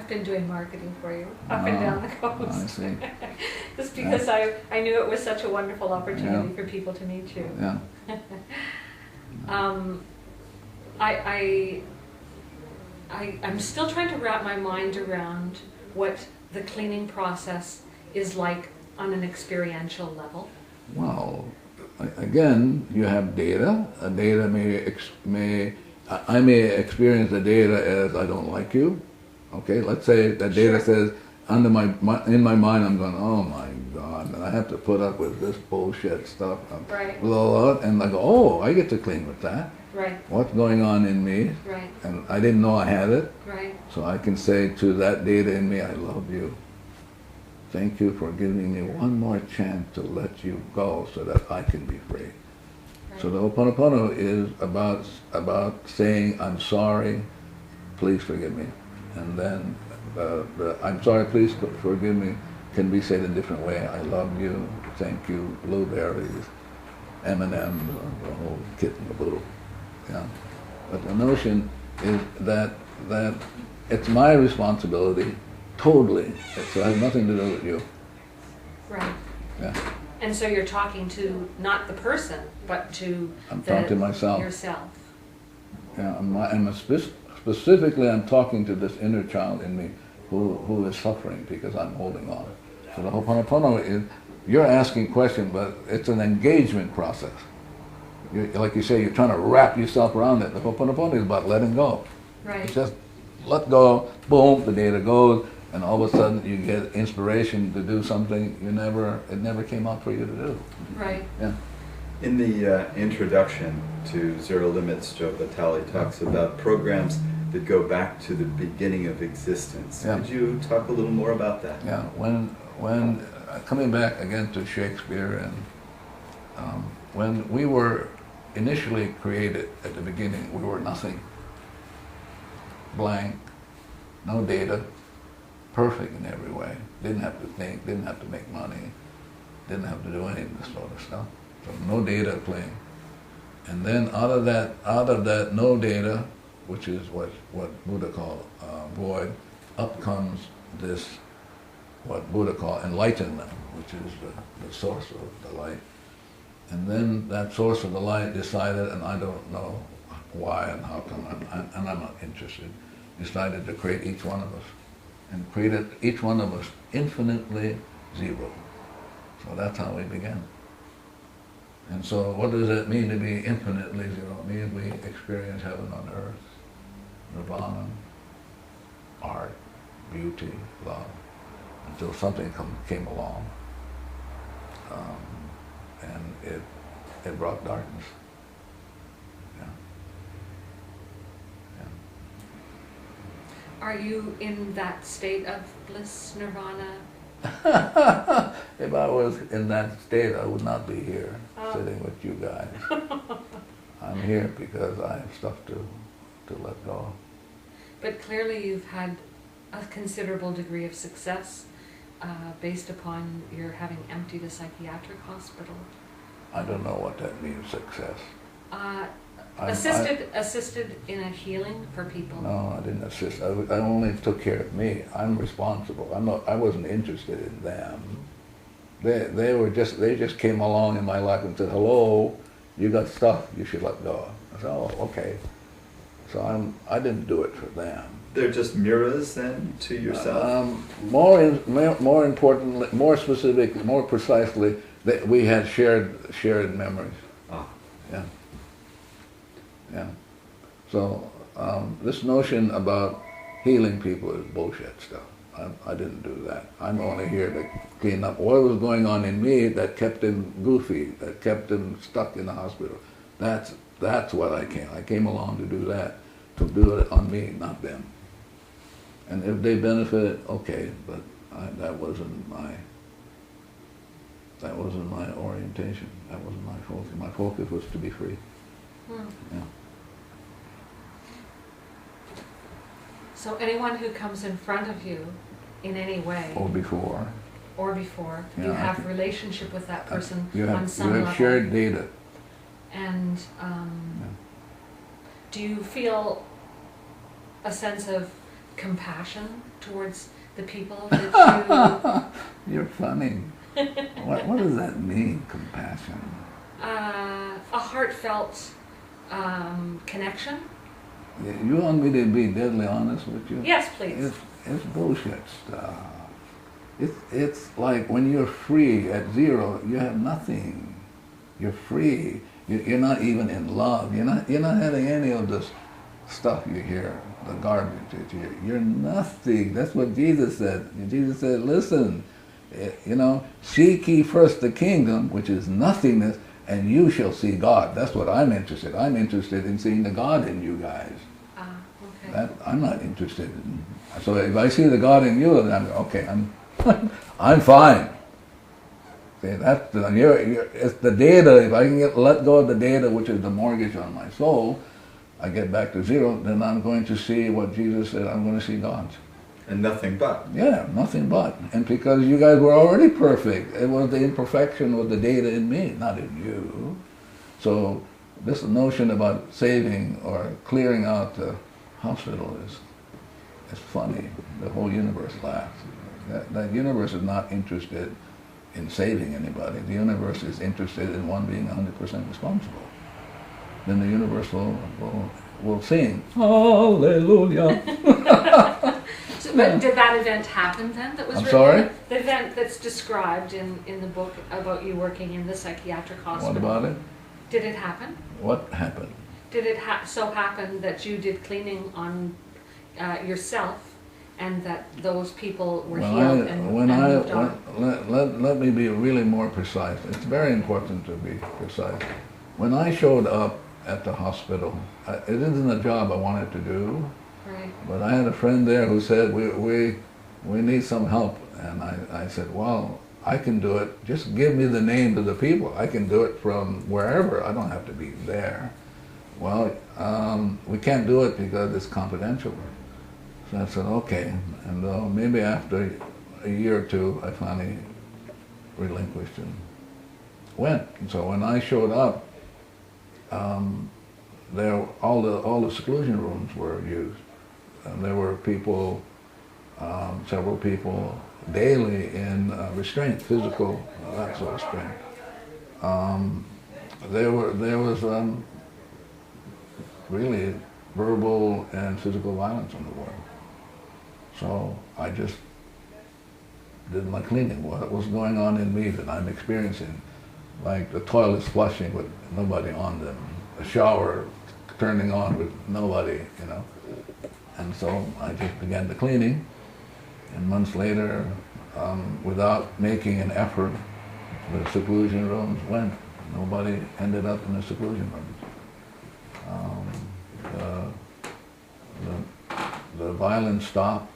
I've been doing marketing for you up and down the coast. I see. Just because I knew it was such a wonderful opportunity Yeah. for people to meet you. Yeah. I'm still trying to wrap my mind around what the cleaning process is like on an experiential level. Well, again, you have data. A data I may experience the data as I don't like you. Okay, let's say that data says in my mind I'm going, oh my God, and I have to put up with this bullshit stuff. Right. And I go, oh, I get to clean with that. Right. What's going on in me? Right. And I didn't know I had it. Right. So I can say to that data in me, I love you. Thank you for giving me one more chance to let you go so that I can be free. Right. So the Ho'oponopono is about saying, I'm sorry, please forgive me. And then the I'm sorry, please forgive me can be said in a different way. I love you, thank you, blueberries, M&M's, the whole kit and caboodle. Yeah. But the notion is that it's my responsibility, totally. So it has nothing to do with you. Right. Yeah. And so you're talking to not the person, but to I'm talking to myself. Yourself. Yeah. Specifically, I'm talking to this inner child in me who is suffering because I'm holding on. So the Ho'oponopono is, you're asking questions, but it's an engagement process. Like you say, you're trying to wrap yourself around it. The Ho'oponopono is about letting go. Right. It's just let go, boom, the data goes, and all of a sudden you get inspiration to do something it never came out for you to do. Right. Yeah. In the introduction to Zero Limits, Joe Vitale talks about programs that go back to the beginning of existence. Yeah. Could you talk a little more about that? Yeah. When coming back again to Shakespeare, and when we were initially created at the beginning, we were nothing. Blank, no data, perfect in every way. Didn't have to think, didn't have to make money, didn't have to do any of this sort of stuff. So no data playing. And then out of that no data, which is what Buddha called void, up comes this, what Buddha called enlightenment, which is the source of the light. And then that source of the light decided, and I don't know why and how come, and I'm not interested, decided to create each one of us, and created each one of us infinitely zero. So that's how we began. And so what does it mean to be infinitely zero? It means we experience heaven on earth, nirvana, art, beauty, love, until something came along, and it brought darkness. Yeah. Yeah. Are you in that state of bliss, nirvana? If I was in that state, I would not be here sitting with you guys. I'm here because I have stuff to let go. But clearly you've had a considerable degree of success based upon your having emptied a psychiatric hospital. I don't know what that means, success. Assisted in a healing for people. No, I didn't assist. I only took care of me. I'm responsible. I wasn't interested in them. They just came along in my life and said, hello, you got stuff you should let go. I said, oh, okay. So I didn't do it for them. They're just mirrors then to yourself? More importantly, more specific, more precisely, that we had shared memories. Ah. Yeah. Yeah. So this notion about healing people is bullshit stuff. I didn't do that. I'm only here to clean up what was going on in me that kept him goofy, that kept him stuck in the hospital. That's what I came. I came along to do that, to do it on me, not them. And if they benefited, okay, but that wasn't my orientation. That wasn't my focus. My focus was to be free. Yeah. So anyone who comes in front of you in any way, Or before. you Yeah, have a relationship with that person You on some level. have shared data. And do you feel a sense of compassion towards the people that You're funny. What does that mean, compassion? a heartfelt connection? You want me to be deadly honest with you? Yes, please. It's bullshit stuff. It's like when you're free at zero, you have nothing. You're free. You're not even in love. You're not having any of this stuff you hear, the garbage that you hear. You're nothing. That's what Jesus said. Jesus said, listen, seek ye first the kingdom, which is nothingness, and you shall see God. That's what I'm interested in. I'm interested in seeing the God in you guys. Okay. That I'm not interested in. So if I see the God in you, then I'm okay. I'm fine. See, it's the data. If I can let go of the data, which is the mortgage on my soul, I get back to zero. Then I'm going to see what Jesus said. I'm going to see God. And nothing but. Yeah, nothing but. And because you guys were already perfect, it was the imperfection of the data in me, not in you. So this notion about saving or clearing out the hospital is funny. The whole universe laughs. That universe is not interested in saving anybody. The universe is interested in one being 100% responsible. Then the universe will sing, Hallelujah. But did that event happen then? That was I'm sorry? The event that's described in the book about you working in the psychiatric hospital. What about it? Did it happen? What happened? Did it so happen that you did cleaning on yourself, and that those people were healed and moved on? Let me be really more precise. It's very important to be precise. When I showed up at the hospital, it isn't a job I wanted to do. Right. But I had a friend there who said, we need some help. And I said, well, I can do it. Just give me the names of the people. I can do it from wherever. I don't have to be there. Well, we can't do it because it's confidential. So I said, okay. And maybe after a year or two, I finally relinquished and went. And so when I showed up, all the seclusion rooms were used. And there were people, several people daily in restraint, physical, that sort of restraint. There was really verbal and physical violence in the world. So I just did my cleaning. What was going on in me that I'm experiencing? Like the toilets flushing with nobody on them, a shower turning on with nobody, And so I just began the cleaning, and months later, without making an effort, the seclusion rooms went. Nobody ended up in the seclusion rooms. The violence stopped.